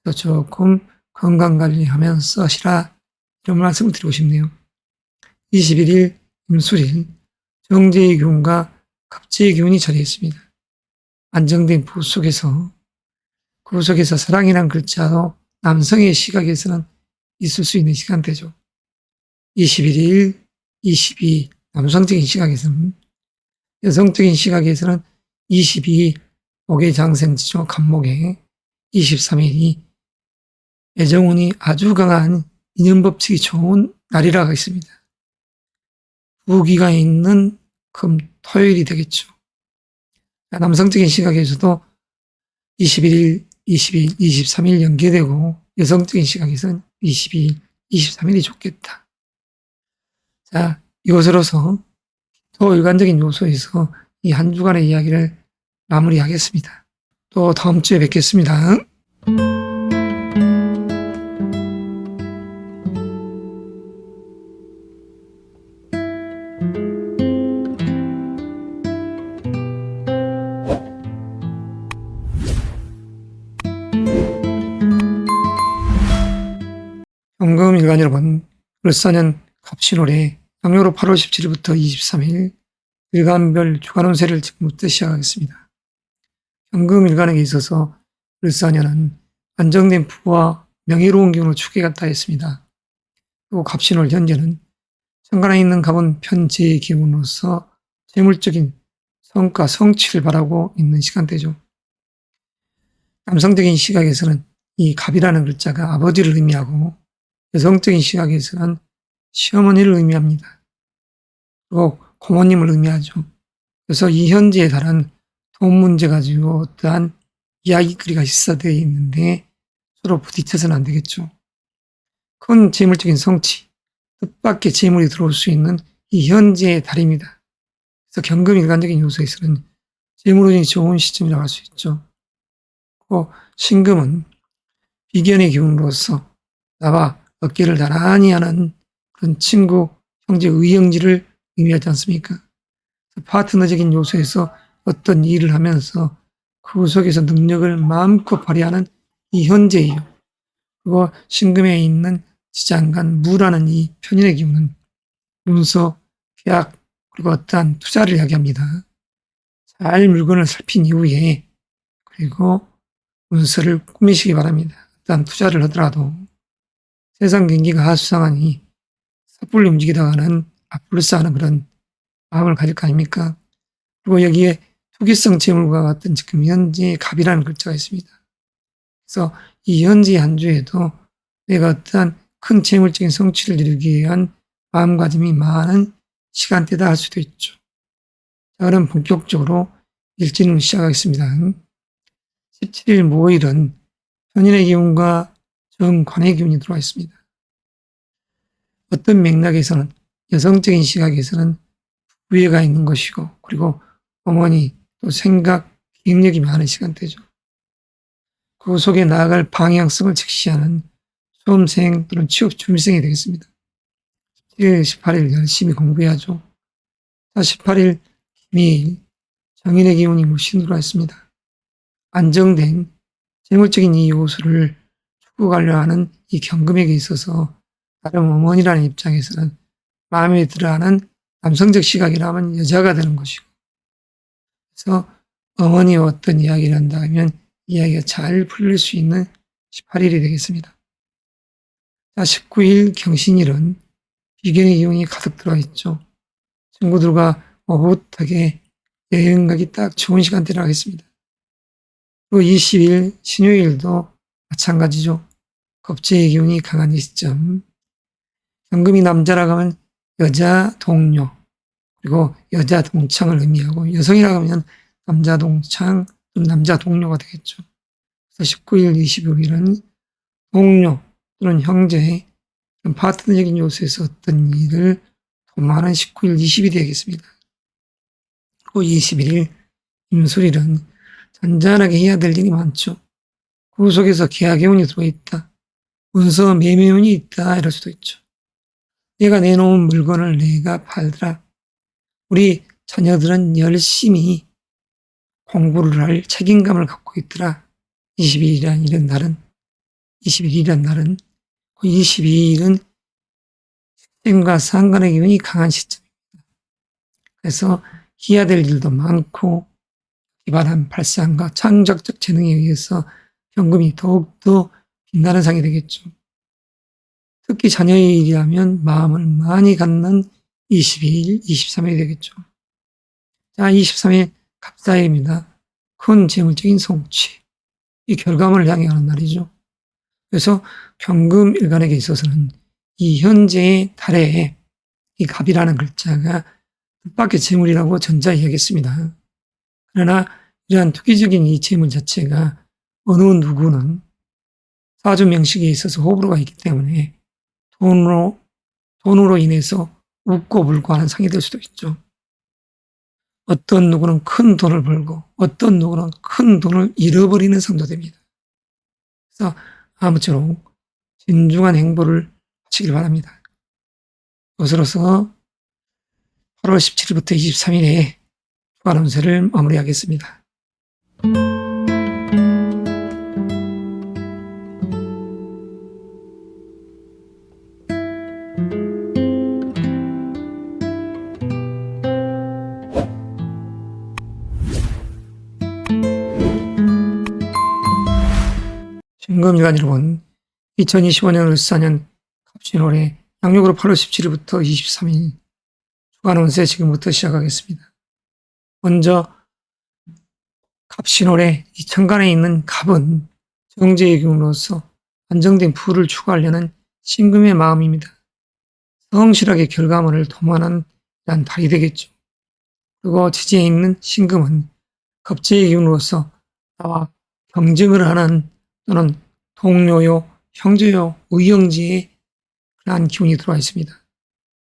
그래서 조금 건강관리하면서 하시라, 이런 말씀을 드리고 싶네요. 21일 임술일 정제의 기운과 갑제의 기운이 자리했습니다. 안정된 부 속에서 그 속에서 사랑이란 글자도 남성의 시각에서는 있을 수 있는 시간대죠. 21일, 22 남성적인 시각에서는, 여성적인 시각에서는 22 목의 장생지죠. 간목에 23일이 애정운이 아주 강한 인연법칙이 좋은 날이라고 있습니다. 부기가 있는 금, 토요일이 되겠죠. 남성적인 시각에서도 21일, 22일, 23일 연계되고 여성적인 시각에서는 22일, 23일이 좋겠다. 자, 이것으로서 또 일관적인 요소에서 이 한 주간의 이야기를 마무리하겠습니다. 또 다음 주에 뵙겠습니다. 경금 일간 여러분, 을사년 갑신월에 양력으로 8월 17일부터 23일 일간별 주간 운세를 지금부터 시작하겠습니다. 경금 일간에게 있어서 을사년은 안정된 부와 명예로운 기운으로 축계가 했습니다. 그리고 갑신월 현재는 천간에 있는 갑은 편재의 기운으로서 재물적인 성과, 성취를 바라고 있는 시간대죠. 남성적인 시각에서는 이 갑이라는 글자가 아버지를 의미하고 여성적인 시각에서는 시어머니를 의미합니다. 그리고 고모님을 의미하죠. 그래서 이 현재에 달한 돈 문제 가지고 어떠한 이야기거리가 시사되어 있는데 서로 부딪혀서는 안 되겠죠. 큰 재물적인 성취, 뜻밖의 재물이 들어올 수 있는 이 현재의 달입니다. 그래서 경금 일간적인 요소에서는 재물운이 좋은 시점이라고 할 수 있죠. 그리고 신금은 비견의 기운으로서 나와 어깨를 나란히 하는 그런 친구, 형제, 의형제를 의미하지 않습니까? 파트너적인 요소에서 어떤 일을 하면서 그 속에서 능력을 마음껏 발휘하는 이 현재예요. 그리고 신금에 있는 지장간 무라는 이 편인의 기운은 문서, 계약, 그리고 어떠한 투자를 이야기합니다. 잘 물건을 살핀 이후에 그리고 문서를 꾸미시기 바랍니다. 어떠한 투자를 하더라도 세상 경기가 하수상하니 섣불리 움직이다가는 앞불싸하는 그런 마음을 가질 거 아닙니까? 그리고 여기에 투기성 재물과 같은 지금 현재의 갑이라는 글자가 있습니다. 그래서 이 현재 한 주에도 내가 어떠한 큰 재물적인 성취를 이루기 위한 마음가짐이 많은 시간대다 할 수도 있죠. 자, 그럼 본격적으로 일진을 시작하겠습니다. 17일 모일은 편인의 기운과 정관의 기운이 들어와 있습니다. 어떤 맥락에서는 여성적인 시각에서는 부해가 있는 것이고 그리고 어머니 또 생각, 기억력이 많은 시간대죠. 그 속에 나아갈 방향성을 직시하는 수험생 또는 취업 준비생이 되겠습니다. 17일, 18일 열심히 공부해야죠. 자, 18일 김일 정인의 기운이 무신 들어와 있습니다. 안정된 재물적인 이 요소를 추구하려 하는 이 경금에게 있어서 다른 어머니라는 입장에서는 마음에 들어하는 남성적 시각이라면 여자가 되는 것이고, 그래서 어머니와 어떤 이야기를 한다 하면 이야기가 잘 풀릴 수 있는 18일이 되겠습니다. 자, 19일 경신일은 비견의 기운이 가득 들어와 있죠. 친구들과 오붓하게 여행 가기 딱 좋은 시간대라 하겠습니다. 그리고 20일 신요일도 마찬가지죠. 겁재의 기운이 강한 이 시점. 현금이 남자라고 하면 여자 동료, 그리고 여자 동창을 의미하고, 여성이라고 하면 남자 동창, 남자 동료가 되겠죠. 그래서 19일, 25일은 동료 또는 형제, 파트너적인 요소에서 어떤 일을 도모하는 19일, 20일이 되겠습니다. 그리고 21일 임술일은 잔잔하게 해야 될 일이 많죠. 그 속에서 계약의 운이 들어있다. 문서 매매운이 있다. 이럴 수도 있죠. 내가 내놓은 물건을 내가 팔더라. 우리 자녀들은 열심히 공부를 할 책임감을 갖고 있더라. 22일이란 날은, 21일이란 날은, 22일은 식신과 상관의 기운이 강한 시점입니다. 그래서 해야 될 일도 많고, 기발한 발상과 창작적 재능에 의해서 현금이 더욱더 빛나는 상이 되겠죠. 특히 자녀의 일이라면 마음을 많이 갖는 22일, 23일이 되겠죠. 자, 23일 갑사일입니다. 큰 재물적인 성취, 이 결과물을 향해 가는 날이죠. 그래서 경금일간에게 있어서는 이 현재의 달에 이 갑이라는 글자가 뜻밖의 재물이라고 전자이야기했습니다. 그러나 이러한 투기적인 이 재물 자체가 어느 누구는 사주 명식에 있어서 호불호가 있기 때문에 돈으로 인해서 웃고 불고 하는 상이 될 수도 있죠. 어떤 누구는 큰 돈을 벌고 어떤 누구는 큰 돈을 잃어버리는 상도 됩니다. 그래서 아무쪼록 진중한 행보를 하시길 바랍니다. 이것으로서 8월 17일부터 23일에 주간 운세를 마무리하겠습니다. 신금일간 여러분, 2025년 을사년 갑신월에 양력으로 8월 17일부터 23일 주간 운세 지금부터 시작하겠습니다. 먼저 갑신월에 이 천간에 있는 갑은 정제의 기운으로서 안정된 부를 추구하려는 신금의 마음입니다. 성실하게 결과물을 도모하는 달이 되겠죠. 그리고 지지에 있는 신금은 겁재의 기운으로서 나와 경쟁을 하는 또는 동료요, 형제요, 의형제의 그러한 기운이 들어와 있습니다.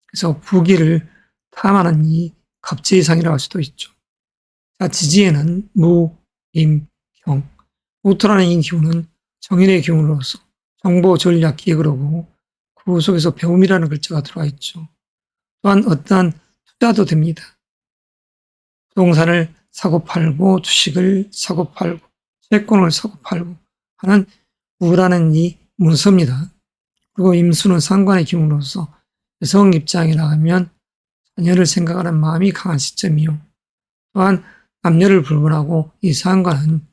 그래서 부귀를 탐하는 이 겁재의 상이라고 할 수도 있죠. 자, 지지에는 무, 임, 경, 무토라는 이 기운은 정인의 기운으로서 정보, 전략, 기획을 하고 그 속에서 배움이라는 글자가 들어와 있죠. 또한 어떠한 투자도 됩니다. 부동산을 사고 팔고 주식을 사고 팔고 채권을 사고 팔고 하는 무라는 이 문서입니다. 그리고 임수는 상관의 기운으로서 여성 입장이라 하면 자녀를 생각하는 마음이 강한 시점이요. 또한 남녀를 불문하고 이 상관은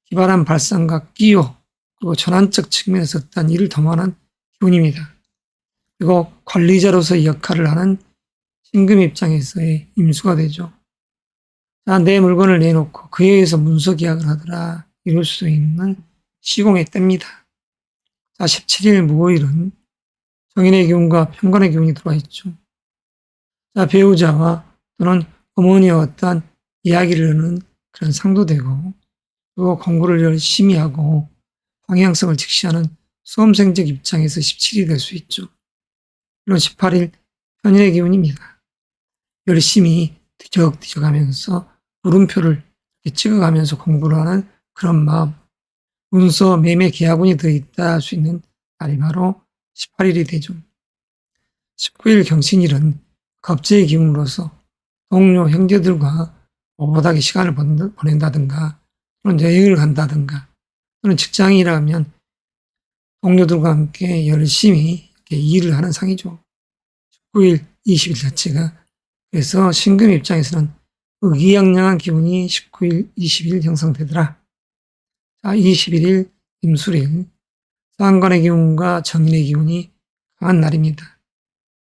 기발한 발상과 끼요 그리고 전환적 측면에서 어떤 일을 도모하는 기운입니다. 그리고 관리자로서의 역할을 하는 신금 입장에서의 임수가 되죠. 자, 내 물건을 내놓고 그에 의해서 문서 계약을 하더라. 이럴 수 있는 시공의 때입니다. 자, 17일 무오일은 정인의 기운과 편관의 기운이 들어와 있죠. 자, 배우자와 또는 어머니와 어떠한 이야기를 하는 그런 상도 되고, 그리고 공부를 열심히 하고 방향성을 직시하는 수험생적 입장에서 17일이 될 수 있죠. 물론 18일 편인의 기운입니다. 열심히 뒤적뒤적 하면서 물음표를 찍어가면서 공부를 하는 그런 마음, 문서 매매 계약운이 들어있다 할 수 있는 날이 바로 18일이 되죠. 19일 경신일은 겁재의 기운으로서 동료 형제들과 오붓하게 시간을 보낸다든가 또는 여행을 간다든가 또는 직장이라면 동료들과 함께 열심히 일을 하는 상이죠. 19일, 20일 자체가. 그래서 신금 입장에서는 의기양양한 기운이 19일, 20일 형성되더라. 자, 21일 임술일, 상관의 기운과 정인의 기운이 강한 날입니다.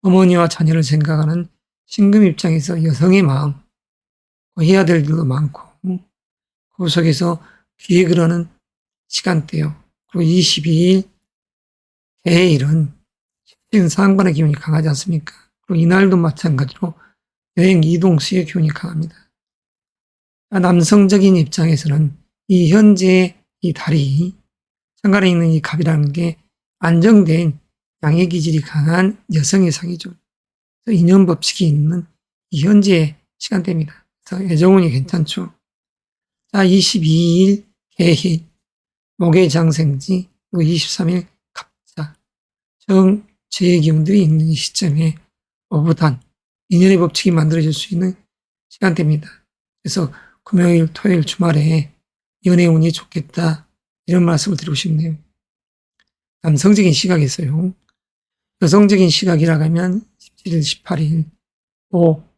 어머니와 자녀를 생각하는 신금 입장에서 여성의 마음, 해야 될 일도 많고, 그 속에서 기획을 하는 시간대요. 그리고 22일 개해일은 상관의 기운이 강하지 않습니까? 그리고 이날도 마찬가지로 여행 이동수의 기운이 강합니다. 남성적인 입장에서는 이 현재의 이 달이 상관에 있는 이 갑이라는 게 안정된 양의 기질이 강한 여성의 상이죠. 인연 법칙이 있는 이 현재의 시간대입니다. 그래서 애정운이 괜찮죠. 자, 22일 개해일, 목의 장생지, 그리고 23일 갑자, 정제의 기운들이 있는 이 시점에 어부단, 인연의 법칙이 만들어질 수 있는 시간대입니다. 그래서 금요일, 토요일, 주말에 연애 운이 좋겠다, 이런 말씀을 드리고 싶네요. 남성적인 시각에서요. 여성적인 시각이라고 하면 17일, 18일,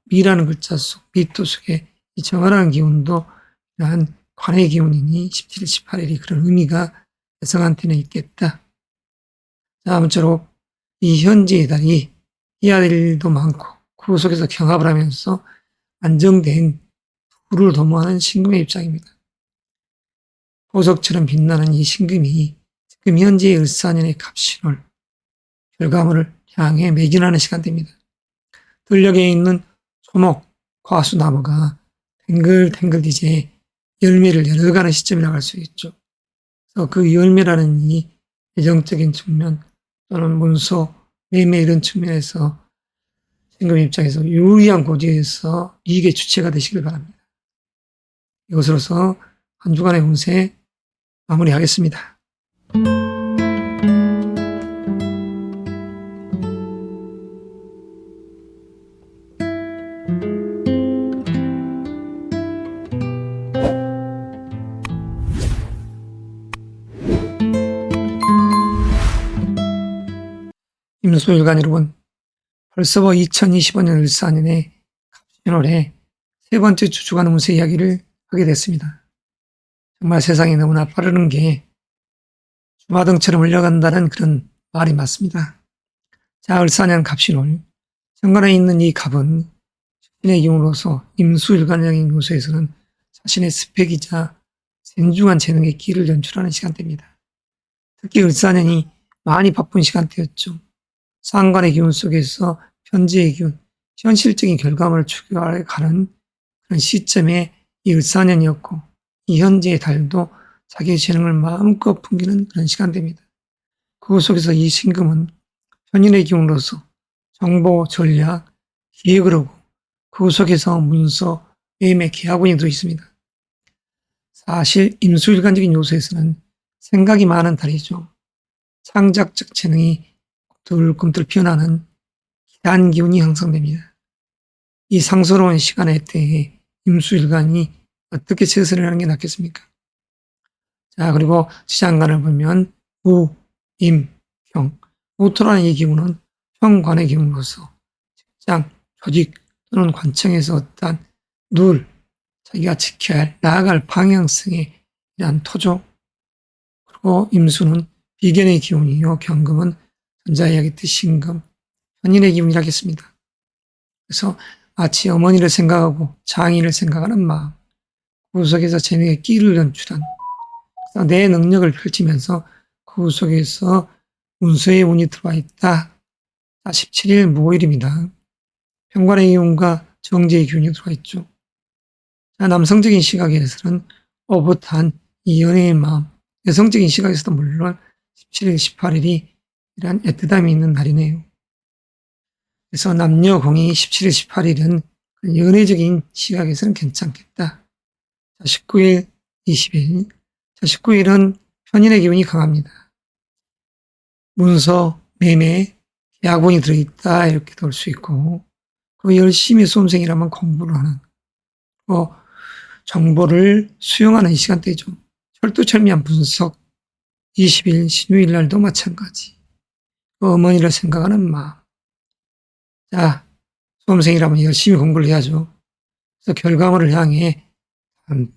미라는 글자 속, 미토 속에 이 정화라는 기운도 이러한 관의 기운이니 17일, 18일이 그런 의미가 여성한테는 있겠다. 자, 아무쪼록 이 현재의 달이 해야 될 일도 많고 그 속에서 경합을 하면서 안정된 부를 도모하는 신금의 입장입니다. 보석처럼 빛나는 이 신금이 지금 현재의 을사년의 갑신월 결과물을 향해 매진하는 시간대입니다. 들녘에 있는 초목, 과수나무가 탱글탱글 이제 열매를 열어가는 시점이라고 할 수 있죠. 그래서 그 열매라는 이 예정적인 측면 또는 문서, 매매 이런 측면에서 신금 입장에서 유리한 고지에서 이익의 주체가 되시길 바랍니다. 이것으로서 한 주간의 운세 마무리하겠습니다. 임수일간 여러분, 벌써 2025년 을사년의 갑신월에 세 번째 주간 운세 이야기를 하게 됐습니다. 정말 세상이 너무나 빠르는 게 주마등처럼 흘러간다는 그런 말이 맞습니다. 자, 을사년 갑신월, 정관에 있는 이 갑은 신의 기운으로서 임수일간적인 요소에서는 자신의 스펙이자 진중한 재능의 끼를 연출하는 시간대입니다. 특히 을사년이 많이 바쁜 시간대였죠. 상관의 기운 속에서 현재의 기운, 현실적인 결과물을 추구하려 가는 그런 시점에 이 을사년이었고 이 현재의 달도 자기의 재능을 마음껏 풍기는 그런 시간대입니다. 그 속에서 이 신금은 편인의 기운으로서 정보, 전략, 기획을 하고 그 속에서 문서, 매매, 계약운이 들어있습니다. 사실 임수일간적인 요소에서는 생각이 많은 달이죠. 창작적 재능이 꿈틀꿈틀 피어나는 기단 기운이 형성됩니다. 이 상스러운 시간의 때에 임수일간이 어떻게 최선을 하는 게 낫겠습니까? 자, 그리고 지장간을 보면 우, 임, 경, 우토라는 이 기운은 평관의 기운으로서 직장, 조직 또는 관청에서 어떠한 자기가 지켜야 할, 나아갈 방향성에 대한 토조, 그리고 임수는 비견의 기운이요, 경금은 전자 이야기했듯이 신금, 현인의 기운이라 하겠습니다. 그래서 마치 어머니를 생각하고 장인을 생각하는 마음, 그 속에서 재능의 끼를 연출한, 그래서 내 능력을 펼치면서 그 속에서 운수의 운이 들어와 있다. 17일 무오일입니다. 평관의 기운과 정제의 기운이 들어와 있죠. 자, 남성적인 시각에서는 오붓한 이 연애의 마음, 여성적인 시각에서도 물론 17일, 18일이 이런 애틋함이 있는 날이네요. 그래서 남녀 공이 17일, 18일은 연애적인 시각에서는 괜찮겠다. 자, 19일, 20일. 자, 19일은 편인의 기운이 강합니다. 문서, 매매, 계약운이 들어있다 이렇게 볼 수 있고, 그 열심히 수험생이라면 공부를 하는, 정보를 수용하는 이 시간대죠. 철두철미한 분석, 20일 신유일 날도 마찬가지. 어머니를 생각하는 마음. 자, 수험생이라면 열심히 공부를 해야죠. 그래서 결과물을 향해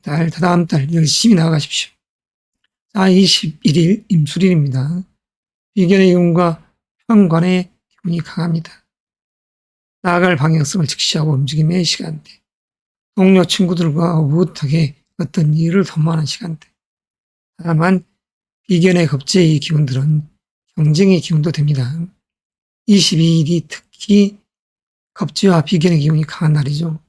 다다음 달 열심히 나아가십시오. 자, 21일 임술일입니다. 비견의 기운과 편관의 기운이 강합니다. 나아갈 방향성을 직시하고 움직임의 시간대. 동료 친구들과 오붓하게 어떤 일을 도모하는 시간대. 다만 비견의 겁제의 기운들은 경쟁의 기운도 됩니다. 22일이 특히 겁제와 비견의 기운이 강한 날이죠.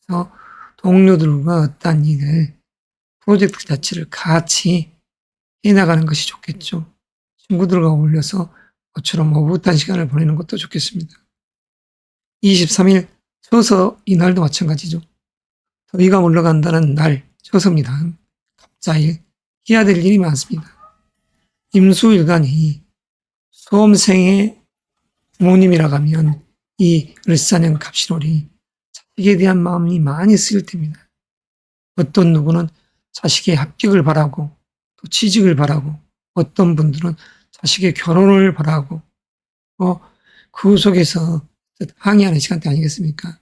그래서 동료들과 어떠한 일을, 프로젝트 자체를 같이 해나가는 것이 좋겠죠. 친구들과 어울려서 모처럼 오붓한 시간을 보내는 것도 좋겠습니다. 23일 처서 이날도 마찬가지죠. 더위가 물러간다는 날 처서입니다. 갑자일 해야 될 일이 많습니다. 임수일간이 수험생의 부모님이라고 하면 이 을사년 갑신월이 자식에 대한 마음이 많이 쓰일 때입니다. 어떤 누구는 자식의 합격을 바라고 또 취직을 바라고, 어떤 분들은 자식의 결혼을 바라고, 그 속에서 항의하는 시간대 아니겠습니까?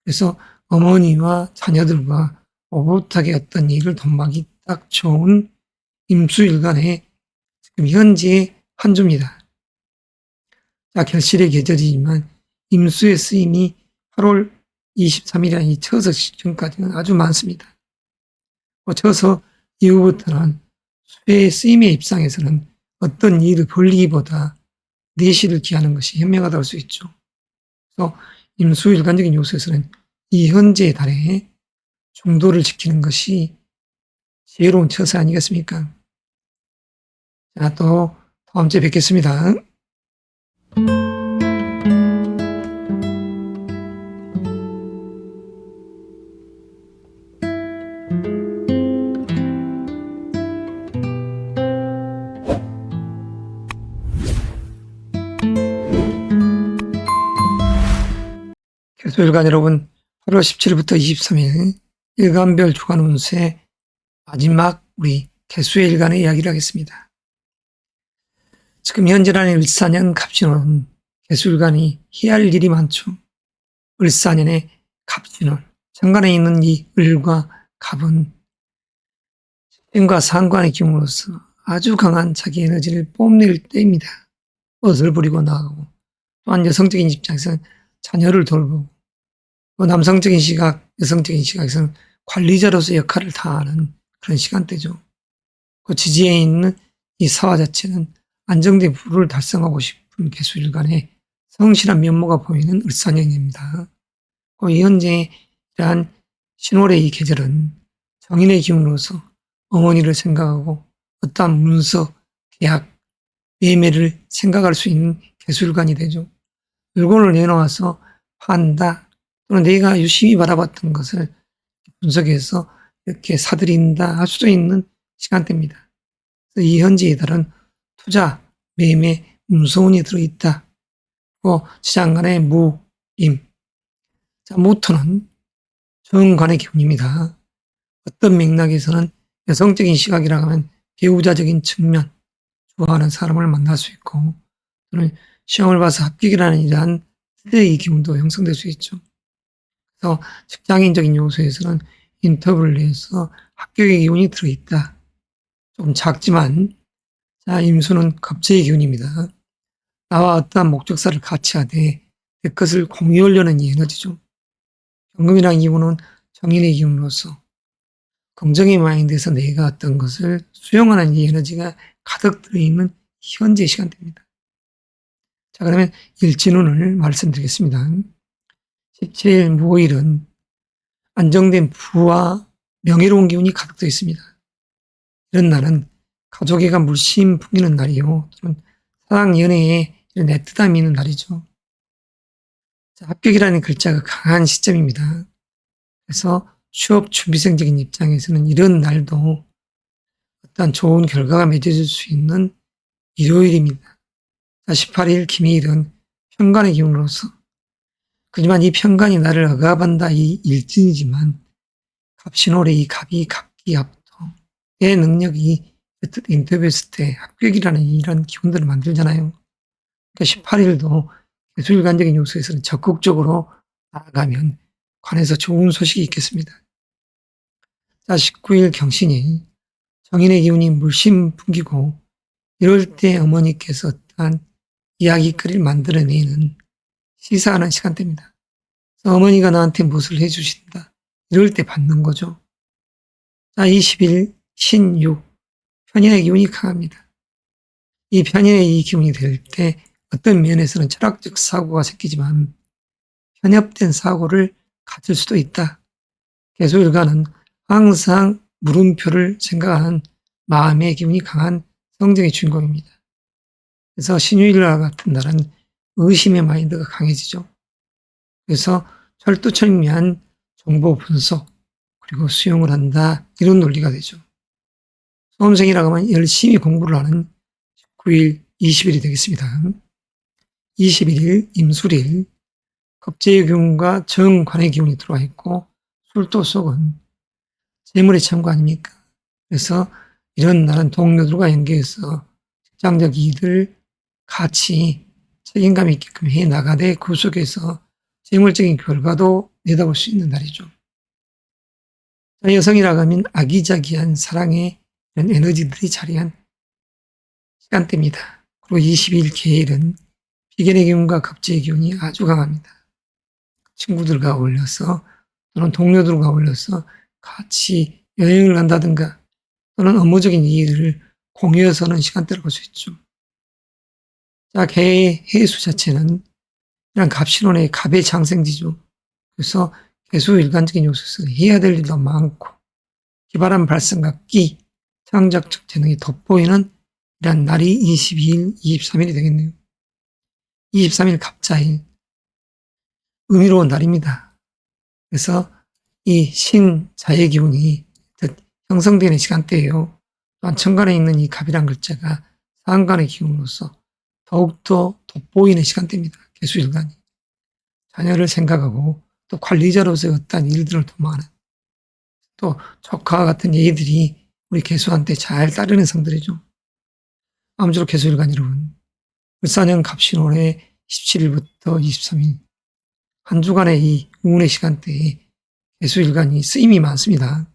그래서 어머니와 자녀들과 오붓하게 어떤 일을 돕기 딱 좋은 임수일간의 지금 현재의 한 주입니다. 자, 결실의 계절이지만 임수의 쓰임이 8월 23일이라는 이 처서 시점까지는 아주 많습니다. 처서 이후부터는 수의 쓰임의 입장에서는 어떤 일을 벌리기보다 내실을 기하는 것이 현명하다고 할 수 있죠. 그래서 임수일간적인 요소에서는 이 현재의 달에 중도를 지키는 것이 지혜로운 처세 아니겠습니까? 자, 또 다음 주에 뵙겠습니다. 개수일간 여러분, 8월 17일부터 23일 일간별 주간 운세 마지막 우리 개수의 일간의 이야기를 하겠습니다. 지금 현재라는 을사년 갑신월은 개수일간이 해야 할 일이 많죠. 을사년의 갑신월, 정관에 있는 이 을과 갑은 식신과 상관의 기운으로서 아주 강한 자기 에너지를 뽐낼 때입니다. 멋을 부리고 나가고, 또한 여성적인 입장에서는 자녀를 돌보고, 또 남성적인 시각, 여성적인 시각에서는 관리자로서 역할을 다하는 그런 시간대죠. 그 지지에 있는 이 사화 자체는 안정된 부를 달성하고 싶은 개수일간의 성실한 면모가 보이는 을사년입니다. 이 현재 이러한 신월의 이 계절은 정인의 기운으로서 어머니를 생각하고 어떠한 문서, 계약, 매매를 생각할 수 있는 개수일간이 되죠. 물건을 내놓아서 판다, 또는 내가 유심히 바라봤던 것을 분석해서 이렇게 사들인다 할 수도 있는 시간대입니다. 이 현재의 달은 투자, 매매, 문서운이 들어있다. 지장간의 무, 임. 자, 무토는 정관의 기운입니다. 어떤 맥락에서는 여성적인 시각이라고 하면 배우자적인 측면, 좋아하는 사람을 만날 수 있고, 또는 시험을 봐서 합격이라는 이러한 뜻의 기운도 형성될 수 있죠. 그래서 직장인적인 요소에서는 인터뷰를 해서 합격의 기운이 들어있다. 좀 작지만, 자, 임수는 겁제의 기운입니다. 나와 어떠한 목적사를 같이 하되 내 것을 공유하려는 이 에너지죠. 경금이라는 기운은 정인의 기운으로서 긍정의 마인드에서 내가 어떤 것을 수용하는 이 에너지가 가득 들어있는 현재 시간대입니다. 자, 그러면 일진운을 말씀드리겠습니다. 17일 무오일은 안정된 부와 명예로운 기운이 가득 들어 있습니다. 이런 날은 가족애가 물씬 풍기는 날이요. 또는 사랑, 연애에 이런 애틋함이 있는 날이죠. 자, 합격이라는 글자가 강한 시점입니다. 그래서 취업 준비생적인 입장에서는 이런 날도 어떤 좋은 결과가 맺어질 수 있는 일요일입니다. 자, 18일 김희일은 편관의 기운으로서, 하지만 이 편관이 나를 억압한다 이 일진이지만 갑신월의 이 갑이 갑기합도 내 능력이 인터뷰했을 때 합격이라는 이런 기운들을 만들잖아요. 그러니까 18일도 개수일간적인 요소에서는 적극적으로 나아가면 관해서 좋은 소식이 있겠습니다. 자, 19일 경신일 정인의 기운이 물씬 풍기고 이럴 때 어머니께서 어떠한 이야기거리를 만들어내는 시사하는 시간대입니다. 그래서 어머니가 나한테 무엇을 해주신다. 이럴 때 받는 거죠. 자, 20일 신유. 편인의 기운이 강합니다. 이 편인의 이 기운이 될 때 어떤 면에서는 철학적 사고가 생기지만 편협된 사고를 가질 수도 있다. 개수일간은 항상 물음표를 생각하는 마음의 기운이 강한 성정의 주인공입니다. 그래서 신유일과 같은 날은 의심의 마인드가 강해지죠. 그래서 철두철미한 정보 분석 그리고 수용을 한다 이런 논리가 되죠. 수험생이라고 하면 열심히 공부를 하는 19일, 20일이 되겠습니다. 21일 임술일 겁재의 기운과 정관의 기운이 들어와 있고 술도 속은 재물의 창고 아닙니까? 그래서 이런 날은 동료들과 연계해서 직장적 이익을 같이 책임감 있게끔 해 나가되 그 속에서 재물적인 결과도 내다볼 수 있는 날이죠. 여성이라고 하면 아기자기한 사랑의 이런 에너지들이 자리한 시간대입니다. 그리고 20일 개일은 비견의 기운과 겁재의 기운이 아주 강합니다. 친구들과 어울려서 또는 동료들과 어울려서 같이 여행을 간다든가 또는 업무적인 일을 공유해서 하는 시간대를 볼 수 있죠. 자, 개의 해수 자체는 이런 갑신혼의 갑의 장생지죠. 그래서 개수 일관적인 요소에서 해야 될 일도 많고 기발한 발상과 끼, 창작적 재능이 돋보이는 이런 날이 22일, 23일이 되겠네요. 23일 갑자일, 의미로운 날입니다. 그래서 이 신자의 기운이 형성되는 시간대예요. 또한 천간에 있는 이 갑이란 글자가 상간의 기운으로서 더욱더 돋보이는 시간대입니다. 개수일간이. 자녀를 생각하고 또 관리자로서의 어떠한 일들을 도모하는 또 조카와 같은 예의들이 우리 개수한테 잘 따르는 성들이죠. 아무쪼록 개수일간 여러분, 을사년 갑신월의 17일부터 23일 한 주간의 이 운의 시간대에 개수일간이 쓰임이 많습니다.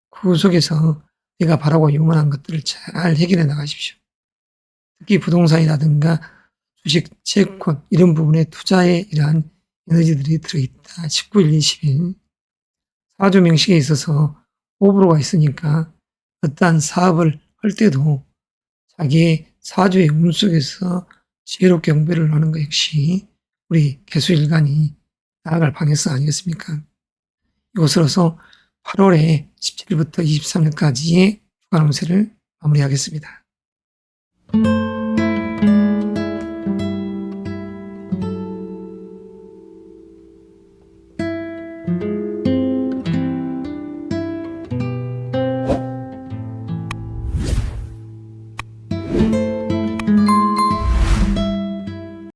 그 속에서 내가 바라고 요만한 것들을 잘 해결해 나가십시오. 특히 부동산이라든가 주식, 채권 이런 부분에 투자에 이러한 에너지들이 들어있다. 19일, 20일 사주 명식에 있어서 호불호가 있으니까 어떠한 사업을 할 때도 자기의 사주의 운 속에서 지혜롭게 경배를 하는 것 역시 우리 개수일간이 나아갈 방향성 아니겠습니까? 이것으로서 8월에 17일부터 23일까지의 주간 운세를 마무리하겠습니다.